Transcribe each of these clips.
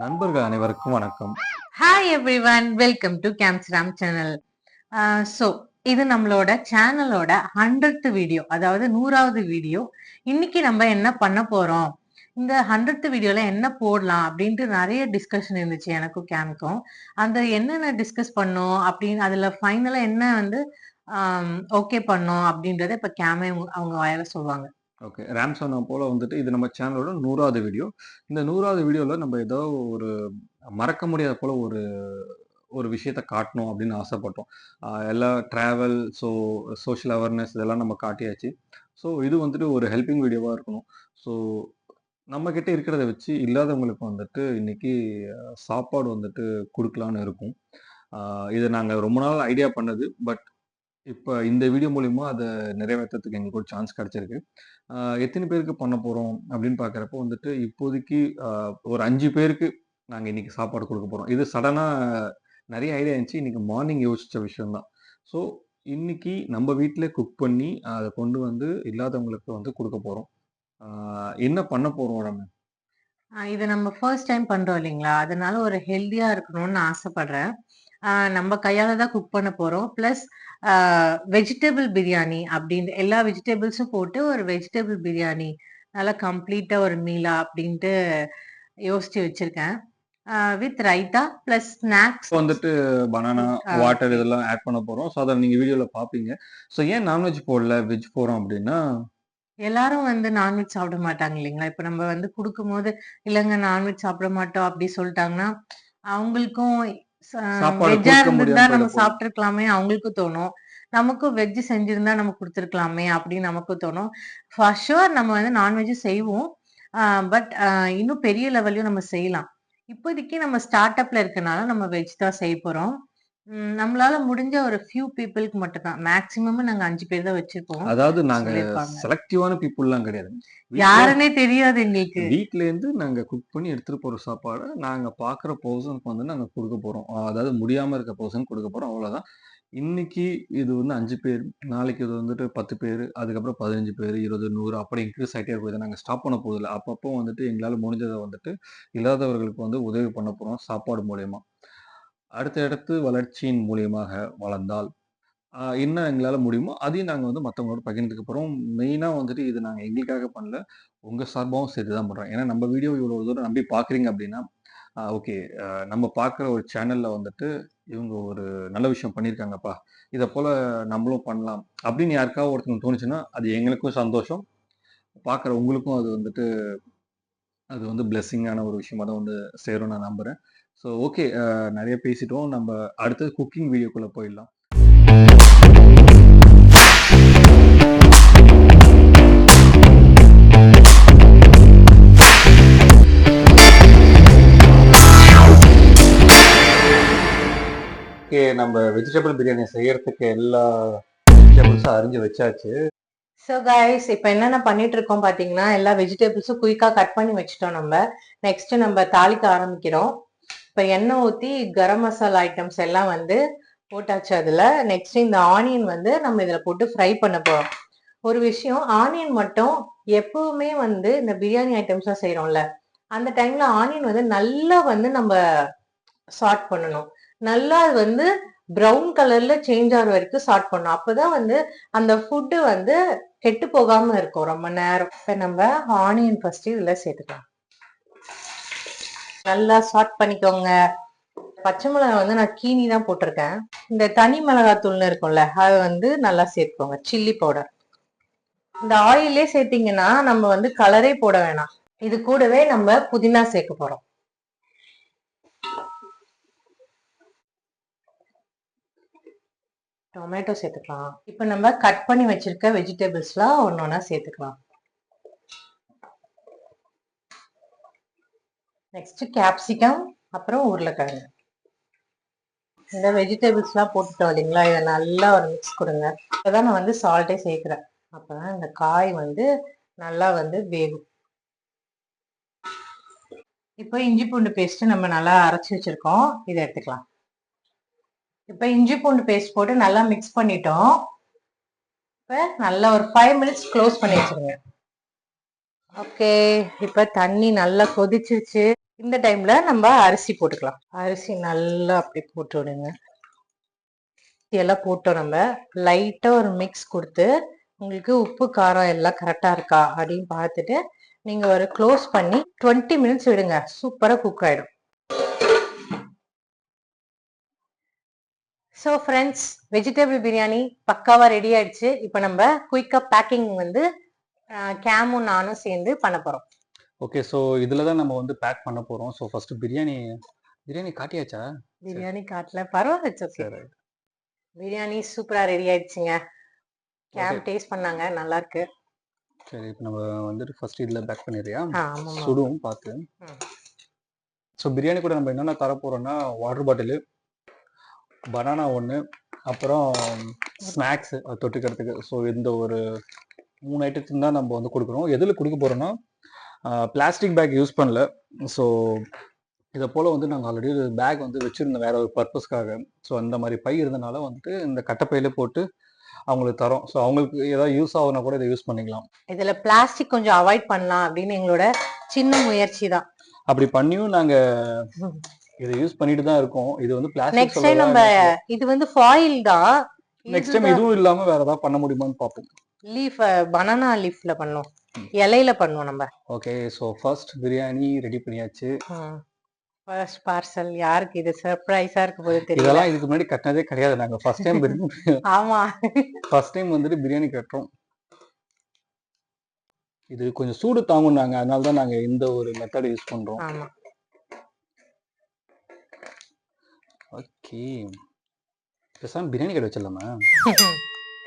நண்பர்கள் அனைவருக்கும் வணக்கம். ஹாய் எவ்ரிவன், வெல்கம் டு கேம்ஸ்ராம் சேனல். ஸோ இது நம்மளோட சேனலோட 100th வீடியோ, அதாவது 100வது வீடியோ. இன்னைக்கு நம்ம என்ன பண்ண போறோம், இந்த 100th வீடியோல என்ன போடலாம் அப்படின்ட்டு நிறைய டிஸ்கஷன் இருந்துச்சு எனக்கும் கேம்க்கும். அந்த என்னென்ன டிஸ்கஸ் பண்ணோம் அப்படின்னு அதுல ஃபைனலா என்ன வந்து ஓகே பண்ணோம் அப்படின்றத இப்ப கேமே அவங்க வாயால சொல்லுவாங்க. ஓகே. ராம் சொன்னா போல வந்துட்டு இது நம்ம சேனலோட 100வது வீடியோ. இந்த 100வது வீடியோல நம்ம ஏதோ ஒரு மறக்க முடியாத போல ஒரு விஷயத்த காட்டணும் அப்படின்னு ஆசைப்பட்டோம். எல்லா டிராவல், சோஷியல் அவேர்னஸ் இதெல்லாம் நம்ம காட்டியாச்சு. ஸோ இது வந்துட்டு ஒரு ஹெல்பிங் வீடியோவா இருக்கணும். ஸோ நம்மகிட்ட இருக்கிறத வச்சு இல்லாதவங்களுக்கு வந்துட்டு இன்னைக்கு சாப்பாடு வந்துட்டு குடுக்கலான்னு இருக்கோம். இத நாங்க ரொம்ப நாள் ஐடியா பண்ணது. பட் இப்ப இந்த வீடியோ மூலியமா அத நிறைவேத்துறதுக்கு எங்களுக்கு ஒரு சான்ஸ் கிடைச்சிருக்கு. எத்தன பேருக்கு பண்ண போறோம் அப்படின்னு பார்க்குறப்போ வந்துட்டு, இப்போதைக்கு ஒரு 5 பேருக்கு நாங்க இன்னைக்கு சாப்பாடு குடுக்க போறோம். இது சடனா நெறைய ஐடியா இருந்துச்சு. இன்னைக்கு மார்னிங் யோசிச்ச விஷயம் தான். ஸோ, இன்னைக்கு நம்ம வீட்ல குக் பண்ணி, அத கொண்டு வந்து இல்லாதவங்களுக்கு வந்து குடுக்க போறோம். ஆ என்ன பண்ண போறோம் நம்ம? இது நம்ம ஃபர்ஸ்ட் டைம் பண்றோம் இல்லைங்களா? அதனால ஒரு ஹெல்தியா இருக்கணும்னு நான் ஆசைப்படுறேன். நம்ம கையால தான் குக் பண்ண போறோம். பிளஸ் வெஜிடபிள் பிரியாணி அப்படின்னு எல்லா வெஜிடபிள்ஸும் போட்டு ஒரு வெஜிடபிள் பிரியாணி நல்லா கம்ப்ளீட்டா ஒரு மீலா அப்படின்ட்டு யோசிச்சு வச்சிருக்கேன். With raita plus snacks. இப்போ வந்துட்டு பனானா, வாட்டர் இதெல்லாம் ஆட் பண்ண போறோம். ஸோ, அத நீங்க வீடியோல பார்ப்பீங்க. ஸோ, ஏன் நான்வெஜ் போடல, வெஜ் போடுறோம் அப்படின்னா, எல்லாரும் வந்து நான்வெஜ் சாப்பிட மாட்டாங்க இல்லைங்களா? இப்ப நம்ம வந்து குடுக்கும்போது, இல்லங்க நான்வெஜ் சாப்பிட மாட்டோம் அப்படி சொல்லிட்டாங்கன்னா, அவங்களுக்கும் ச சாப்பாடு வெஜ்ஜா குடுக்க இருந்திருந்தா முடியாம போயிட நம்ம போகுது. சாப்பிட்டுருக்கலாமே அவங்களுக்கும் தோணும். நமக்கும் வெஜ் செஞ்சிருந்தா நம்ம குடுத்துருக்கலாமே அப்படின்னு நமக்கும் தோணும். ஃபார் ஷூர் நம்ம வந்து நான்வெஜ்ஜும் செய்வோம். அ பட் இன்னும் பெரிய லெவல்லயும் நம்ம செய்யலாம். இப்போதைக்கு நம்ம ஸ்டார்ட் அப்ல இருக்கனால நம்ம வெஜ் தான் செய்ய போறோம். நம்மளால முடிஞ்ச ஒரு ஃபியூ பீப்பிள்க்கு மட்டும் தான். மேக்ஸிமம் நாங்க 5 பேர் தான் வச்சிருக்கோம் அதாவது நாங்க சொல்லியிருக்காங்க. செலக்டிவான பீப்புள்லாம் கிடையாது. வீட்ல யாருன்னே தெரியாது எங்களுக்கு. வீட்லேருந்து நாங்க குக் பண்ணி எடுத்துட்டு போற சாப்பாட, நாங்க பார்க்குற பெர்சனுக்கு வந்து நாங்க குடுக்க போறோம். அதாவது முடியாம இருக்க பெர்சனுக்கு குடுக்க போறோம். அவ்வளோதான். இன்னைக்கு இது வந்து 5 பேர், நாளைக்கு இது வந்துட்டு 10 பேரு, அதுக்கப்புறம் 15 பேரு, 20, 100 அப்படி இன்க்ரீஸ் ஆயிட்டே இருக்கும். இத நாங்க ஸ்டாப் பண்ண போறதில்ல. அப்பப்போ வந்துட்டு எங்களால முடிஞ்சத வந்துட்டு இல்லாதவர்களுக்கு வந்து உதவி பண்ண போறோம், சாப்பாடு மூலியமா. அடுத்து வளர்ச்சியின் மூலியமாக வளர்ந்தால் என்ன எங்களால முடியுமோ, அதையும் நாங்க வந்து மத்தவங்களோட பகிர்ந்துக்க போறோம். மெயினா வந்துட்டு இது நாங்க எங்களுக்காக பண்ணல. உங்க சார்பாவும் சேர்த்து தான் பண்றோம். ஏன்னா நம்ம வீடியோ இவ்வளோ தூரம் நம்பி பார்க்குறீங்க அப்படின்னா, ஓகே நம்ம பார்க்குற ஒரு சேனல்ல வந்துட்டு இவங்க ஒரு நல்ல விஷயம் பண்ணியிருக்காங்கப்பா. இத போல நம்மளும் பண்ணலாம். அப்படின்னு யாருக்காவது ஒருத்தவங்களுக்கு தோணுச்சுன்னா, அது எங்களுக்கும் சந்தோஷம். பார்க்குற உங்களுக்கும் அது வந்துட்டு அது வந்து பிளெஸ்ஸிங்கான ஒரு விஷயமா தான் வந்து சேரும்னு நான் நம்புறேன். ஸோ ஓகே நெறைய பேசிட்டோம். நம்ம அடுத்தது குக்கிங் வீடியோக்குள்ள போயிடலாம். ஓகே. நம்ம வெஜிடபிள் பிரியாணி செய்யறதுக்கு எல்லா வெஜிடபிள்ஸும் அரிஞ்சு வச்சாச்சு. ஸோ கைஸ் இப்ப என்னென்ன பண்ணிட்டு இருக்கோம் பாத்தீங்கன்னா, எல்லா வெஜிடபிள்ஸும் குயிக்கா கட் பண்ணி வச்சுட்டோம் நம்ம. நெக்ஸ்ட் நம்ம தாளிக்க ஆரம்பிக்கிறோம். இப்ப எண்ணெய் ஊத்தி கரம் மசாலா ஐட்டம்ஸ் எல்லாம் வந்து போட்டாச்சு அதுல. நெக்ஸ்ட் இந்த ஆனியன் வந்து நம்ம இதுல போட்டு ஃப்ரை பண்ண போறோம். ஒரு விஷயம், ஆனியன் மட்டும் எப்பவுமே வந்து இந்த பிரியாணி ஐட்டம்ஸ் செய்யறோம்ல, அந்த டைம்ல ஆனியன் வந்து நல்லா வந்து நம்ம சார்ட் பண்ணணும். நல்லா அது வந்து ப்ரௌன் கலர்ல சேஞ்ச் ஆகிற வரைக்கும் சார்ட் பண்ணணும். அப்பதான் வந்து அந்த ஃபுட்டு வந்து கெட்டு போகாம இருக்கும் ரொம்ப நேரம். இப்ப நம்ம ஆனியன் ஃபர்ஸ்ட் இதுல சேர்த்துக்கலாம். நல்லா சார்ட் பண்ணிக்கோங்க. பச்சை மிளகாய் வந்து நான் கீனி தான் போட்டிருக்கேன். இந்த தனி மிளகாய் தூள்னு இருக்கும்ல, அதை வந்து நல்லா சேர்த்துக்கோங்க. சில்லி பவுடர் இந்த ஆயிலே சேர்த்தீங்கன்னா நம்ம வந்து கலரே போட வேணாம். இது கூடவே நம்ம புதினா சேர்க்க போறோம். டொமேட்டோ சேர்த்துக்கலாம். இப்ப நம்ம கட் பண்ணி வச்சிருக்க வெஜிடபிள்ஸ்லாம் ஒன்னொன்னா சேர்த்துக்கலாம். நெக்ஸ்ட் கேப்சிகம், அப்புறம் உருளைக்கிழங்கு. இந்த வெஜிடபிள்ஸ்லாம் போட்டுட்டோம் இல்லைங்களா, இதை நல்லா ஒரு மிக்ஸ் கொடுங்க. இப்பதான் நான் வந்து சால்ட்டே சேர்க்கிறேன். அப்பதான் இந்த காய் வந்து நல்லா வந்து வேகும். இப்போ இஞ்சி பூண்டு பேஸ்ட் நம்ம நல்லா அரைச்சி வச்சிருக்கோம், இதை எடுத்துக்கலாம். இப்ப இஞ்சி பூண்டு பேஸ்ட் போட்டு நல்லா மிக்ஸ் பண்ணிட்டோம். இப்ப நல்லா ஒரு 5 மினிட்ஸ் க்ளோஸ் பண்ணி வச்சிருங்க. ஓகே, இப்ப தண்ணி நல்லா கொதிச்சிருச்சு. இந்த டைம்ல நம்ம அரிசி போட்டுக்கலாம். அரிசி நல்லா அப்படி போட்டு விடுங்க. எல்லாம் போட்டோம். நம்ம லைட்டா ஒரு மிக்ஸ் கொடுத்து உங்களுக்கு உப்பு காரம் எல்லாம் கரெக்டா இருக்கா அப்படின்னு பார்த்துட்டு நீங்க ஒரு க்ளோஸ் பண்ணி 20 மினிட்ஸ் விடுங்க. சூப்பரா குக் ஆயிடும். ஸோ ஃப்ரெண்ட்ஸ், வெஜிடபிள் பிரியாணி பக்காவா ரெடி ஆயிடுச்சு. இப்போ நம்ம குயிக்கா பேக்கிங் வந்து கேமும் நானும் சேர்ந்து பண்ண போறோம். ஓகே. ஸோ இதில் தான் நம்ம வந்து பேக் பண்ண போகிறோம். ஸோ ஃபஸ்ட்டு பிரியாணி காட்டியாச்சா? பிரியாணி காட்டல, பரவாயில்ல. ஓகே. சரி. பிரியாணி சூப்பரா ரெடி ஆயிடுச்சுங்க. கேம் டேஸ்ட் பண்ணாங்க, நல்லா இருக்கு. சரி, இப்போ நம்ம வந்துட்டு ஃபர்ஸ்ட் இதில் பேக் பண்ணிடுறியா? ஆமாம். சுடும் பார்த்து. ஸோ பிரியாணி கூட நம்ம என்னென்ன தர போகிறோம்னா, வாட்டர் பாட்டிலு, பனானா ஒன்று, அப்புறம் ஸ்நாக்ஸு தொட்டுக்கிறதுக்கு. ஸோ இந்த ஒரு 3 ஐட்டத்துக்கு தான் நம்ம வந்து கொடுக்குறோம். எதில் கொடுக்க போகிறோம்னா, பிளாஸ்டிக் பேக் யூஸ் பண்ணல. ஸோ இதை போல் வந்து நாங்கள் ஆல்ரெடி பேக் வந்து வச்சுருந்தோம் வேற ஒரு பர்பஸ்க்காக. ஸோ அந்த மாதிரி பை இருந்தனால வந்துட்டு இந்த கட்டைப்பையில போட்டு அவங்களுக்கு தரோம். ஸோ அவங்களுக்கு ஏதாவது யூஸ் ஆகுனா கூட இதை யூஸ் பண்ணிக்கலாம். இதுல பிளாஸ்டிக் கொஞ்சம் அவாய்ட் பண்ணலாம் அப்படின்னு எங்களோட சின்ன முயற்சி தான். அப்படி பண்ணியும் நாங்க இதை யூஸ் பண்ணிட்டு தான் இருக்கோம். இது வந்து பிளாஸ்டிக். நெக்ஸ்ட் டைம் நம்ம இது வந்து ஃபாயில் தான். நெக்ஸ்ட் டைம் இதுவும் இல்லாம வேற ஏதாவது பண்ண முடியுமான்னு பார்ப்போம். லீஃப், பனானா லீஃப்ல பண்ணோம், இலையில பண்ணுவோம் நம்ம. Okay. So first biryani ready பண்ணியாச்சு. ஃபர்ஸ்ட் பார்சல் யாருக்கு இது சர்ப்ரைஸா இருக்க போது தெரியல. இதெல்லாம் இதுக்கு முன்னாடி கட்டினதே கிடையாது. நாங்க ஃபர்ஸ்ட் டைம் ஆமா, ஃபர்ஸ்ட் டைம் வந்துட்டு பிரியாணி கட்டுறோம். இது கொஞ்சம் சூடு தாங்குனாங்க, அதனால தான் நாங்க இந்த ஒரு மெத்தட் யூஸ் பண்றோம். ஆமா. ஓகே. பேசாம பிரியாணி கடை வச்சிடலாமா?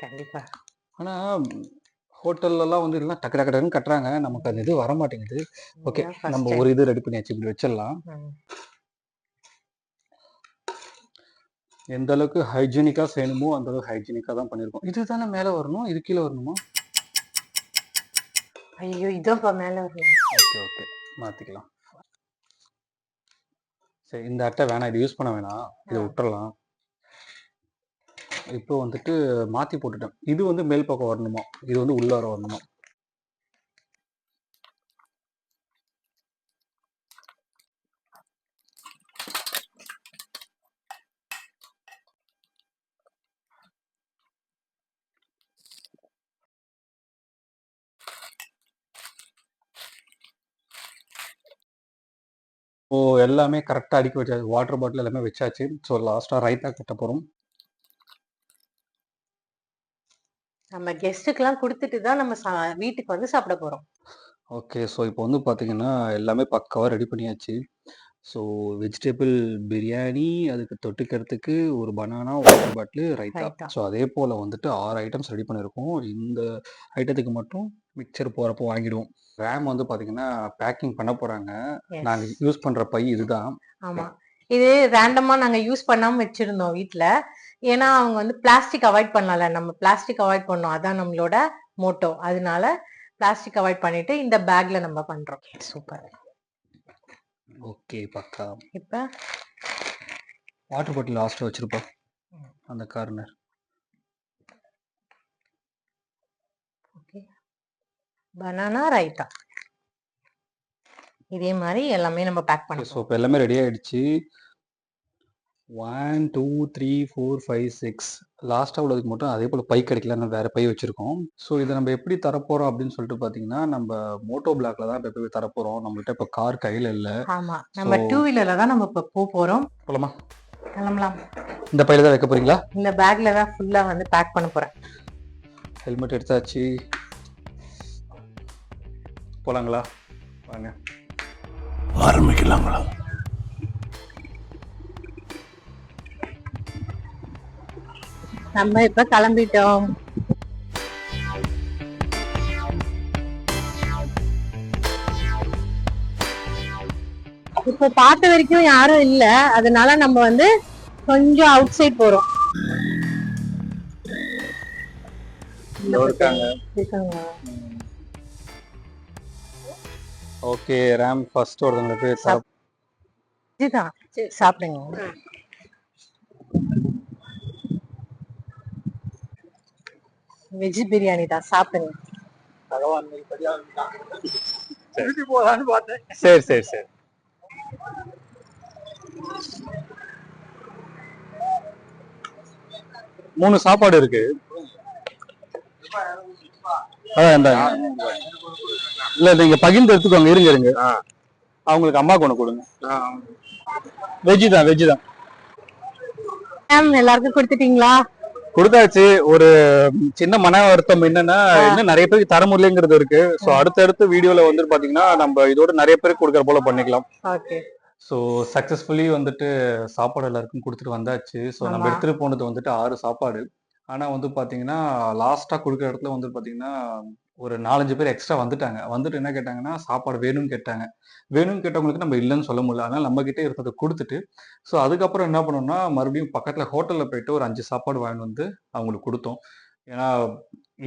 கண்டிப்பா. ஆனா ஹோட்டல்லாம் வந்து எல்லாம் டக்கு டக்கு டக்குன்னு கட்டுறாங்க, நமக்கு அந்த இது வர மாட்டேங்குது. ஓகே, நம்ம ஒரு இது ரெடி பண்ணியாச்சு, இப்படி வச்சிடலாம். எந்த அளவுக்கு ஹைஜீனிக்கா செய்யணுமோ அந்த அளவுக்கு ஹைஜீனிக்கா தான் பண்ணிருக்கோம். இதுதானே மேல வரணும், இது கீழே வரணுமா? ஐயோ, இதான் மேல வரணும். ஓகே ஓகே, மாத்திக்கலாம். சரி, இந்த அட்டை வேணாம், இது யூஸ் பண்ண வேணாம், இதை விட்டுறலாம். இப்போ வந்துட்டு மாத்தி போட்டுட்டேன். இது வந்து மேல் பக்கம் வரணுமா, இது வந்து உள்ள வர வரணுமா? ஓ, எல்லாமே கரெக்டாக அடுக்கி வச்சாச்சு. வாட்டர் பாட்டில் எல்லாமே வச்சாச்சு. ஸோ லாஸ்ட்டாக ரைத்தா கட்ட போகிறோம். நம்ம கெஸ்ட்டுக்கெல்லாம் கொடுத்துட்டு தான் நம்ம வீட்டுக்கு வந்து சாப்பிட போறோம். ஓகே. ஸோ இப்போ வந்து பார்த்தீங்கன்னா எல்லாமே பக்காவாக ரெடி பண்ணியாச்சு. ஸோ வெஜிடபிள் பிரியாணி, அதுக்கு தொட்டுக்கிறதுக்கு ஒரு banana, water bottle, raita. So அதே போல் வந்துட்டு 6 ஐட்டம்ஸ் ரெடி பண்ணியிருக்கோம். இந்த ஐட்டத்துக்கு மட்டும் மிக்சர் போகிறப்போ வாங்கிடுவோம். ரேம் வந்து பார்த்தீங்கன்னா பேக்கிங் பண்ண போகிறாங்க. நாங்கள் யூஸ் பண்ணுற பை இதுதான். ஆமா, இது ரேண்டமா நாங்க யூஸ் பண்ணாம வச்சிருந்தோம் வீட்ல. ஏன்னா அவங்க வந்து பிளாஸ்டிக் அவாய்ட் பண்ணல, நம்ம பிளாஸ்டிக் அவாய்ட் பண்ணோம், அதான் நம்மளோட மோட்டோ. அதனால பிளாஸ்டிக் அவாய்ட் பண்ணிட்டு இந்த பேக்ல நம்ம பண்றோம். சூப்பர். ஓகே, பக்கா. இப்ப வாட்டர் பாட்டில் லாஸ்ட்டாக வச்சிருப்போம், அந்த கார்னர். ஓகே, பனானா ரைத்தா இதே மாதிரி எல்லாமே நம்ம பேக் பண்ணோம். ஸோ இப்போ எல்லாமே ரெடி ஆயிடுச்சு. 1 2 3 4 5 6 லாஸ்ட்டாக உள்ளதுக்கு மட்டும் அதே போல் பை கிடைக்கல, வேற பை வச்சிருக்கோம். ஸோ இதை நம்ம எப்படி தரப்போறோம் அப்படின்னு சொல்லிட்டு பார்த்தீங்கன்னா, நம்ம மோட்டோ பிளாக்ல தான் இப்போ போய் தரப்போறோம். நம்மள்ட்ட இப்போ கார் கையில் இல்லை. ஆமா, நம்ம 2 வீலர்ல தான் நம்ம இப்போ போறோம். போலாமா? கிளம்பலாம். இந்த பையில தான் வைக்க போறீங்களா? இந்த பேக்ல தான் ஃபுல்லா வந்து பேக் பண்ண போறேன். ஹெல்மெட் எடுத்தாச்சு, போலாங்களா? வாங்க ஆரம்பிக்கலாங்களா? நம்ம இப்ப கிளம்பிட்டோம். இப்ப பார்த்த வரைக்கும் யாரும் இல்ல, அதனால நம்ம வந்து கொஞ்சம் அவுட் சைட் போறோம். ஓகே, ரேம் ஃபர்ஸ்ட் ஒருத்தங்களுக்கு சாப்பிடுங்க. வெஜ் பிரியாணி தான், சாப்பிடுங்க. சரி சரி சரி. மூணு சாப்பாடு இருக்கு. அதான் இந்த இல்ல நீங்க பகிர்ந்து எடுத்துக்கோங்க. இருங்க இருங்க. அவங்களுக்கு அம்மாக்கு ஒண்ணு கொடுங்க. வெஜ் தான், வெஜ் தான். எல்லாருக்கும் கொடுத்துட்டீங்களா? கொடுத்தாச்சு. ஒரு சின்ன மன வருத்தம் என்னன்னா, இன்னும் நிறைய பேருக்கு தர முடியலங்கிறது இருக்கு. சோ அடுத்தடுத்த வீடியோல வந்து பாத்தீங்கன்னா நம்ம இதோட நிறைய பேருக்கு கொடுக்கற போல பண்ணிக்கலாம். ஓகே. ஸோ சக்சஸ்ஃபுல்லி வந்துட்டு சாப்பாடு எல்லாருக்கும் கொடுத்துட்டு வந்தாச்சு. ஸோ நம்ம ஆமா. எடுத்துட்டு போனது வந்துட்டு 6 சாப்பாடு. ஆனா வந்து பாத்தீங்கன்னா லாஸ்டா கொடுக்குற இடத்துல வந்து பாத்தீங்கன்னா ஒரு 4-5 பேர் எக்ஸ்ட்ரா வந்துட்டாங்க. வந்துட்டு என்ன கேட்டாங்கன்னா, சாப்பாடு வேணும்னு கேட்டாங்க. வேணும்னு கேட்டவங்களுக்கு நம்ம இல்லைன்னு சொல்ல முடியல. அதனால நம்ம கிட்டே இருக்கிறத கொடுத்துட்டு, ஸோ அதுக்கப்புறம் என்ன பண்ணோம்னா, மறுபடியும் பக்கத்துல ஹோட்டல்ல போயிட்டு ஒரு 5 சாப்பாடு வாங்கிட்டு வந்து அவங்களுக்கு கொடுத்தோம். ஏன்னா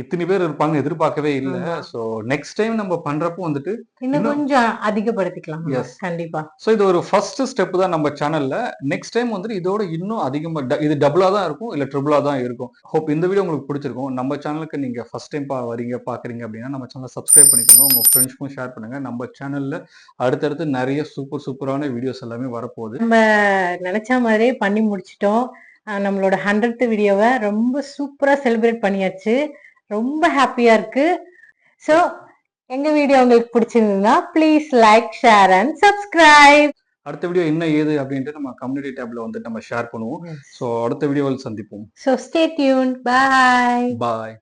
இத்தனை பேர் இருப்பாங்கன்னு எதிர்பார்க்கவே இல்லை. ஆமா. ஸோ நெக்ஸ்ட் டைம் நம்ம பண்றப்போ வந்துட்டு இன்னும் இன்னும் கொஞ்சம் அதிகப்படுத்திக்கலாம். Yes. கண்டிப்பா. ஸோ இது ஒரு ஃபர்ஸ்ட் ஸ்டெப் தான் நம்ம சேனல்ல. நெக்ஸ்ட் டைம் வந்துட்டு இதோட இன்னும் அதிகமா இது டபுளா தான் இருக்கும், இல்ல ட்ரிபிளா தான் இருக்கும். ஹோப் இந்த வீடியோ உங்களுக்கு பிடிச்சிருக்கும். நம்ம சேனலுக்கு நீங்க ஃபர்ஸ்ட் டைம் வரீங்க பாக்குறீங்க அப்படின்னா நம்ம சேனலை சப்ஸ்கிரைப் பண்ணிக்கோங்க. உங்க ஃப்ரெண்ட்ஸ்க்கும் ஷேர் பண்ணுங்க. நம்ம சேனல்ல அடுத்தடுத்து நிறைய சூப்பரான வீடியோஸ் எல்லாமே வரப்போகுது. நம்ம நினைச்ச மாதிரியே பண்ணி முடிச்சிட்டோம். நம்மளோட 100th வீடியோவை ரொம்ப சூப்பரா செலிப்ரேட் பண்ணியாச்சு. ரொம்ப ஹாப்பியா இருக்கு. ஸோ எங்க வீடியோ உங்களுக்கு பிடிச்சிருந்ததுன்னா please like, share and subscribe. அடுத்த வீடியோ என்ன ஏது அப்படின்ட்டு நம்ம கம்யூனிட்டி டேப்ல வந்துட்டு நம்ம ஷேர் பண்ணுவோம். ஸோ அடுத்த வீடியோவில் சந்திப்போம். So stay tuned. பாய். பாய்.